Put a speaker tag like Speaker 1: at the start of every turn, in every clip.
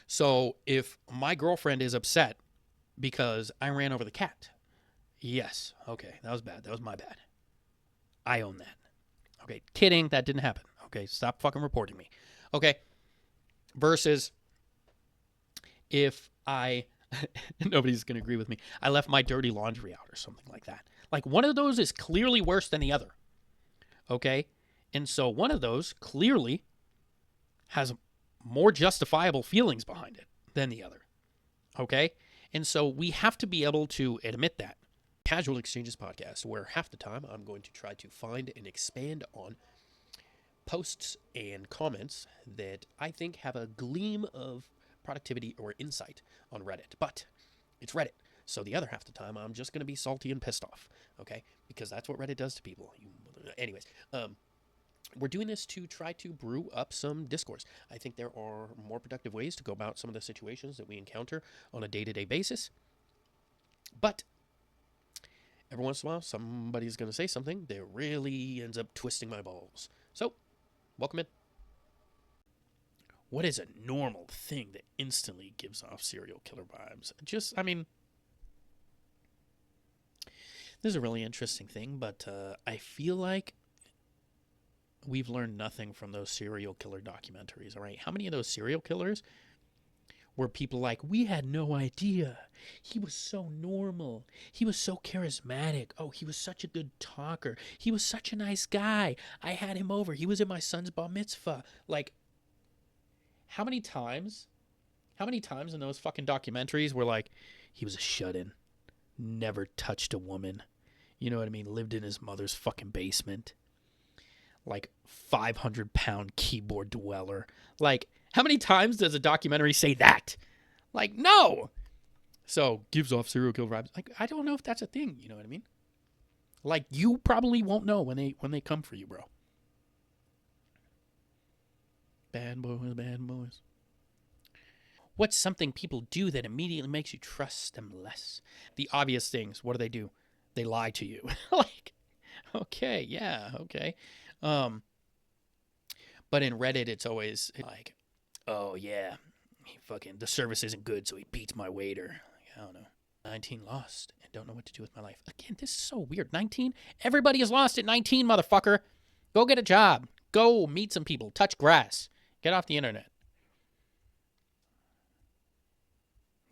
Speaker 1: So if my girlfriend is upset because I ran over the cat, yes, okay, that was bad. That was my bad. I own that. Okay, kidding, that didn't happen. Okay, stop fucking reporting me. Okay, versus if I, nobody's gonna agree with me, I left my dirty laundry out or something like that. Like one of those is clearly worse than the other. Okay, and so one of those clearly has more justifiable feelings behind it than the other. Okay, and so we have to be able to admit that. Casual Exchanges podcast, where half the time I'm going to try to find and expand on posts and comments that I think have a gleam of productivity or insight on Reddit. But it's Reddit. So the other half the time, I'm just going to be salty and pissed off, okay? Because that's what Reddit does to people. Anyways, we're doing this to try to brew up some discourse. I think there are more productive ways to go about some of the situations that we encounter on a day-to-day basis. But every once in a while, somebody's going to say something that really ends up twisting my balls. So, welcome in. What is a normal thing that instantly gives off serial killer vibes? This is a really interesting thing, but I feel like we've learned nothing from those serial killer documentaries, all right? How many of those serial killers were people like, we had no idea. He was so normal. He was so charismatic. Oh, he was such a good talker. He was such a nice guy. I had him over. He was at my son's bar mitzvah. Like, how many times in those fucking documentaries were like, he was a shut-in, never touched a woman, you know what I mean, lived in his mother's fucking basement, like 500-pound keyboard dweller. Like, how many times does a documentary say that? Like, no. So, gives off serial killer vibes. Like, I don't know if that's a thing, you know what I mean? Like, you probably won't know when they come for you, bro. Bad boys, bad boys. What's something people do that immediately makes you trust them less? The obvious things. What do? They lie to you. Like, okay, yeah, okay. But in Reddit, it's always like, oh yeah, the service isn't good, so he beats my waiter. I don't know. 19 lost and don't know what to do with my life. Again, this is so weird. 19? Everybody is lost at 19, motherfucker. Go get a job. Go meet some people. Touch grass. Get off the internet.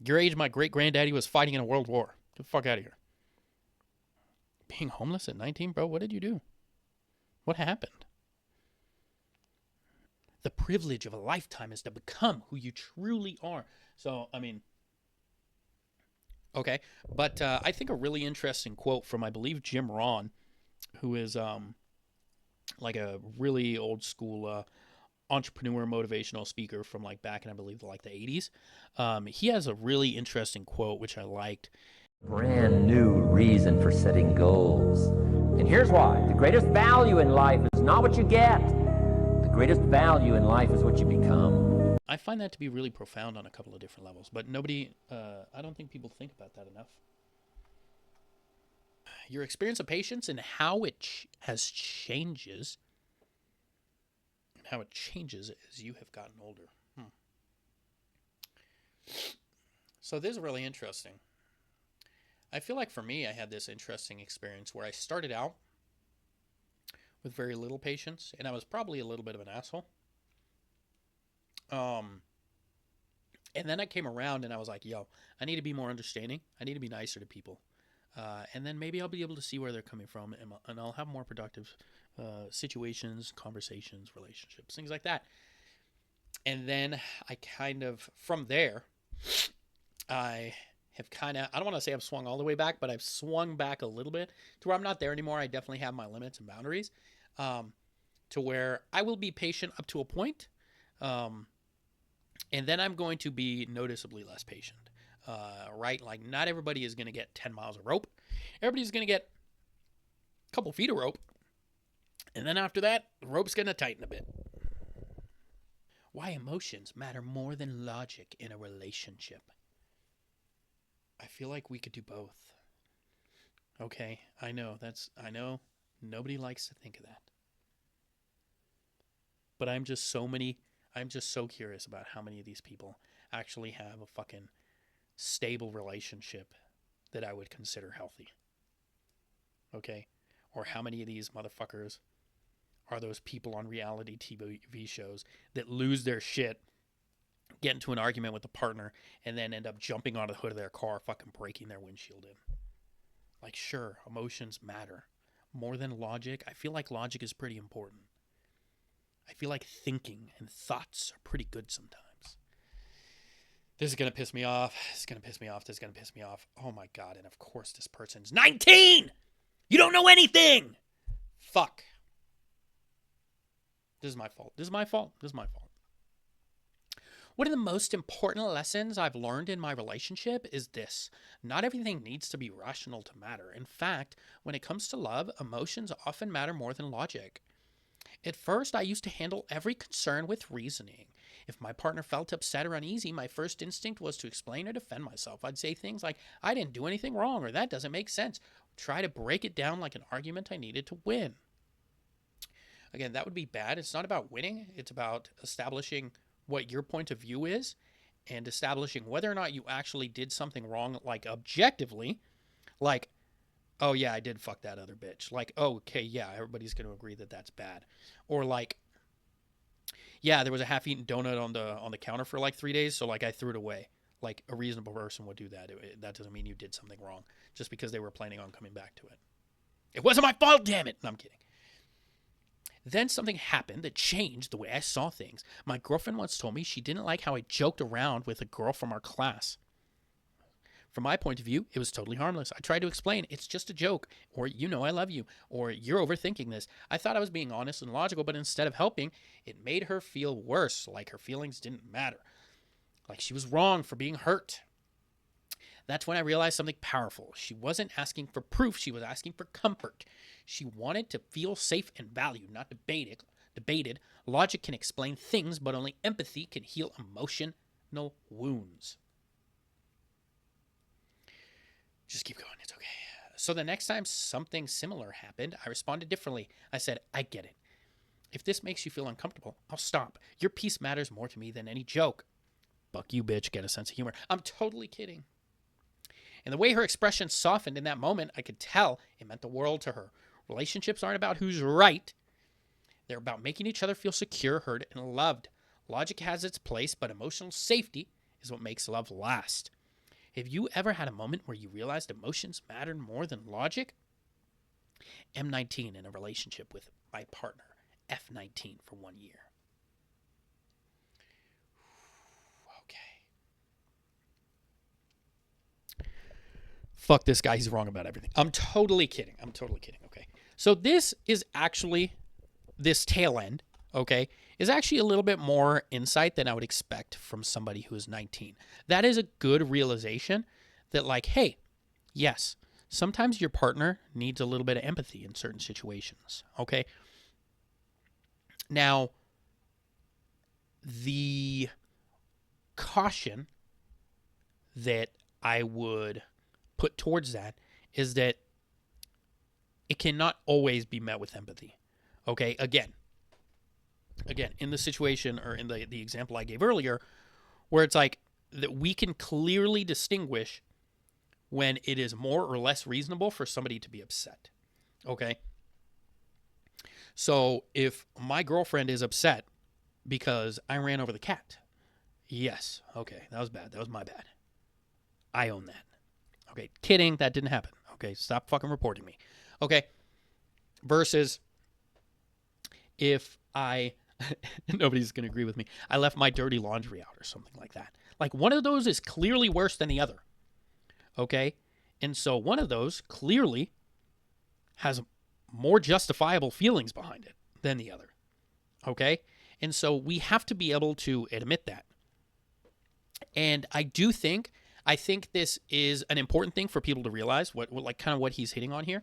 Speaker 1: Your age, my great-granddaddy was fighting in a world war. Get the fuck out of here. Being homeless at 19, bro? What did you do? What happened? The privilege of a lifetime is to become who you truly are. So, I mean, okay. But I think a really interesting quote from, I believe, Jim Rohn, who is like a really old school entrepreneur motivational speaker from like back in, I believe, like the 80s. He has a really interesting quote, which I liked.
Speaker 2: Brand new reason for setting goals. And here's why. The greatest value in life is not what you get. The greatest value in life is what you become.
Speaker 1: I find that to be really profound on a couple of different levels, but I don't think people think about that enough. Your experience of patience and how it changes as you have gotten older. So this is really interesting. I feel like for me, I had this interesting experience where I started out with very little patience, and I was probably a little bit of an asshole. And then I came around and I was like, yo, I need to be more understanding. I need to be nicer to people. And then maybe I'll be able to see where they're coming from, and I'll have more productive situations, conversations, relationships, things like that. And then I kind of, from there, I have kind of, I don't want to say I've swung all the way back, but I've swung back a little bit to where I'm not there anymore. I definitely have my limits and boundaries, to where I will be patient up to a point, and then I'm going to be noticeably less patient, right? Like, not everybody is going to get 10 miles of rope. Everybody's going to get a couple feet of rope, and then after that, the rope's going to tighten a bit. Why emotions matter more than logic in a relationship. I feel like we could do both. Okay, I know nobody likes to think of that. But I'm just so curious about how many of these people actually have a fucking stable relationship that I would consider healthy. Okay? Or how many of these motherfuckers are those people on reality TV shows that lose their shit, get into an argument with a partner, and then end up jumping onto the hood of their car, fucking breaking their windshield in? Like, sure, emotions matter. More than logic, I feel like logic is pretty important. I feel like thinking and thoughts are pretty good sometimes. This is going to piss me off. This is going to piss me off. This is going to piss me off. Oh my God. And of course, this person's 19! You don't know anything! Fuck. This is my fault. This is my fault. This is my fault. One of the most important lessons I've learned in my relationship is this. Not everything needs to be rational to matter. In fact, when it comes to love, emotions often matter more than logic. At first, I used to handle every concern with reasoning. If my partner felt upset or uneasy, my first instinct was to explain or defend myself. I'd say things like, I didn't do anything wrong, or that doesn't make sense. Try to break it down like an argument I needed to win. Again, that would be bad. It's not about winning. It's about establishing what your point of view is and establishing whether or not you actually did something wrong, like objectively, like, oh yeah, I did fuck that other bitch. Like, oh, okay, yeah, everybody's going to agree that that's bad. Or like, yeah, there was a half-eaten donut on the counter for like 3 days, so like I threw it away. Like a reasonable person would do that. That doesn't mean you did something wrong just because they were planning on coming back to it. It wasn't my fault, damn it. No, I'm kidding. Then something happened that changed the way I saw things. My girlfriend once told me she didn't like how I joked around with a girl from our class. From my point of view, it was totally harmless. I tried to explain, it's just a joke, or you know I love you, or you're overthinking this. I thought I was being honest and logical, but instead of helping, it made her feel worse, like her feelings didn't matter, like she was wrong for being hurt. That's when I realized something powerful. She wasn't asking for proof, she was asking for comfort. She wanted to feel safe and valued, not debated. Logic can explain things, but only empathy can heal emotional wounds. Just keep going. It's okay. So the next time something similar happened, I responded differently. I said, I get it. If this makes you feel uncomfortable, I'll stop. Your peace matters more to me than any joke. Fuck you, bitch. Get a sense of humor. I'm totally kidding. And the way her expression softened in that moment, I could tell it meant the world to her. Relationships aren't about who's right. They're about making each other feel secure, heard, and loved. Logic has its place, but emotional safety is what makes love last. Have you ever had a moment where you realized emotions mattered more than logic? M19 in a relationship with my partner. F19 for 1 year. Okay. Fuck this guy. He's wrong about everything. I'm totally kidding. Okay. So this tail end, okay, is actually a little bit more insight than I would expect from somebody who is 19. That is a good realization that, like, hey, yes, sometimes your partner needs a little bit of empathy in certain situations, okay? Now, the caution that I would put towards that is that it cannot always be met with empathy, okay? Again, in the situation or in the example I gave earlier, where it's like that we can clearly distinguish when it is more or less reasonable for somebody to be upset, okay? So if my girlfriend is upset because I ran over the cat, yes, okay, that was bad. That was my bad. I own that. Okay, kidding, that didn't happen. Okay, stop fucking reporting me. Okay, versus if nobody's going to agree with me, I left my dirty laundry out or something like that. Like, one of those is clearly worse than the other. Okay? And so one of those clearly has more justifiable feelings behind it than the other. Okay? And so we have to be able to admit that. And I think this is an important thing for people to realize, what he's hitting on here.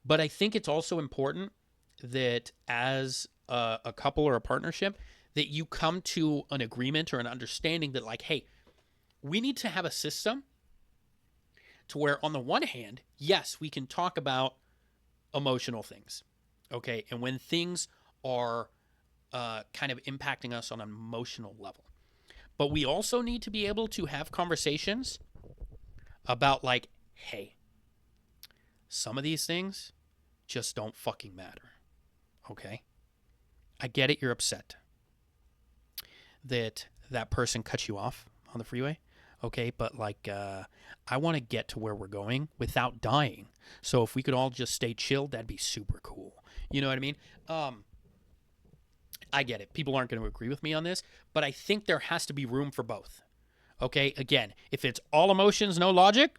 Speaker 1: But I think it's also important that as a couple or a partnership, that you come to an agreement or an understanding that, like, hey, we need to have a system to where, on the one hand, yes, we can talk about emotional things, okay? And when things are kind of impacting us on an emotional level. But we also need to be able to have conversations about, like, hey, some of these things just don't fucking matter. Okay? I get it, you're upset that that person cut you off on the freeway. Okay, but like, I want to get to where we're going without dying. So if we could all just stay chilled, that'd be super cool. You know what I mean? I get it. People aren't going to agree with me on this, but I think there has to be room for both. Okay, again, if it's all emotions, no logic,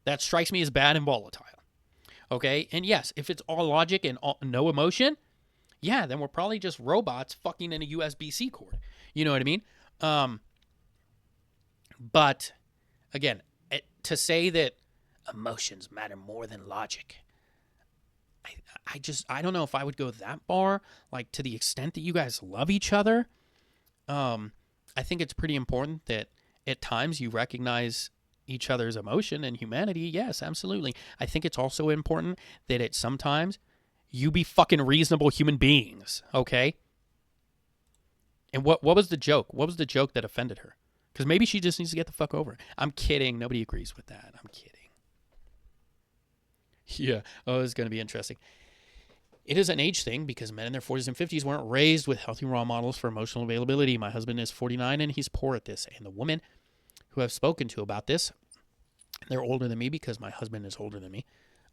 Speaker 1: that strikes me as bad and volatile. Okay, and yes, if it's all logic and no emotion, yeah, then we're probably just robots fucking in a USB-C cord. You know what I mean? But again, to say that emotions matter more than logic, I don't know if I would go that far. Like, to the extent that you guys love each other, I think it's pretty important that at times you recognize each other's emotion and humanity. Yes, absolutely. I think it's also important that at sometimes you be fucking reasonable human beings, okay? And what was the joke? What was the joke that offended her? Because maybe she just needs to get the fuck over it. I'm kidding. Nobody agrees with that. I'm kidding. Yeah. Oh, it's going to be interesting. It is an age thing because men in their 40s and 50s weren't raised with healthy role models for emotional availability. My husband is 49 and he's poor at this. And the women who I've spoken to about this, they're older than me because my husband is older than me,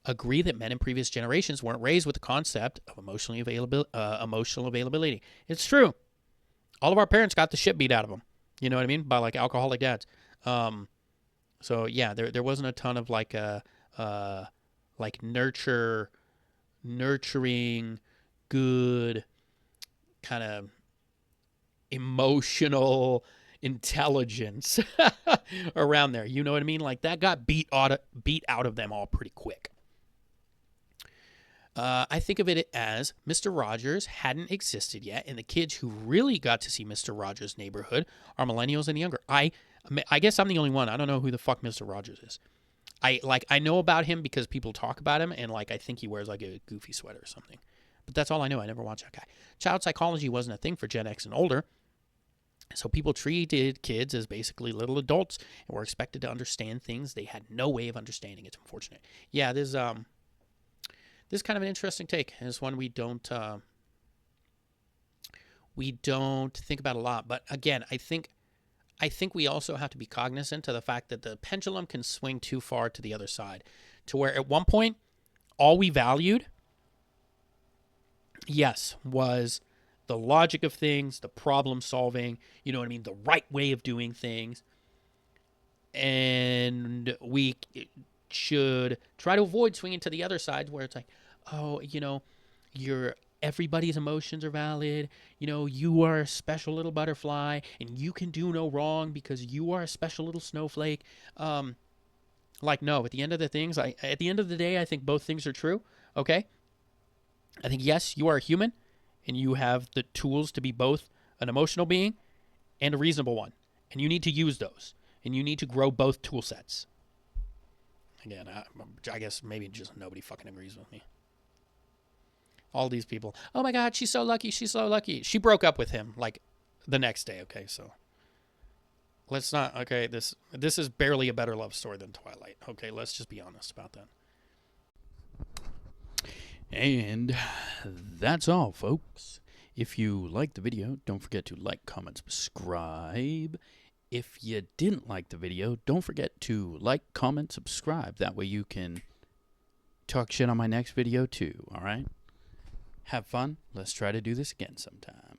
Speaker 1: agree that men in previous generations weren't raised with the concept of emotional availability. It's true. All of our parents got the shit beat out of them. You know what I mean? By like alcoholic dads. So yeah, there wasn't a ton of like like nurturing, good, kind of emotional intelligence around there. You know what I mean? Like that got beat out of them all pretty quick. I think of it as Mr. Rogers hadn't existed yet, and the kids who really got to see Mr. Rogers' Neighborhood are millennials and younger. I guess I'm the only one. I don't know who the fuck Mr. Rogers is. I know about him because people talk about him, and like I think he wears like a goofy sweater or something. But that's all I know. I never watched that guy. Child psychology wasn't a thing for Gen X and older. So people treated kids as basically little adults and were expected to understand things they had no way of understanding. It's unfortunate. Yeah, this is kind of an interesting take. It's one we don't think about a lot. But again, I think we also have to be cognizant of the fact that the pendulum can swing too far to the other side, to where at one point all we valued, yes, was the logic of things, the problem solving, you know what I mean, the right way of doing things. And we should try to avoid swinging to the other side where it's like, oh, you know, everybody's emotions are valid. You know, you are a special little butterfly and you can do no wrong because you are a special little snowflake. Like, no, at the end of the day, I think both things are true. Okay. I think, yes, you are a human and you have the tools to be both an emotional being and a reasonable one. And you need to use those and you need to grow both tool sets. Again, I guess maybe just nobody fucking agrees with me. All these people, oh my God, she's so lucky. She's so lucky. She broke up with him like the next day. Okay, so let's not. Okay, this is barely a better love story than Twilight. Okay, let's just be honest about that. And that's all, folks. If you liked the video, don't forget to like, comment, subscribe. If you didn't like the video, don't forget to like, comment, subscribe. That way you can talk shit on my next video too, all right? Have fun. Let's try to do this again sometime.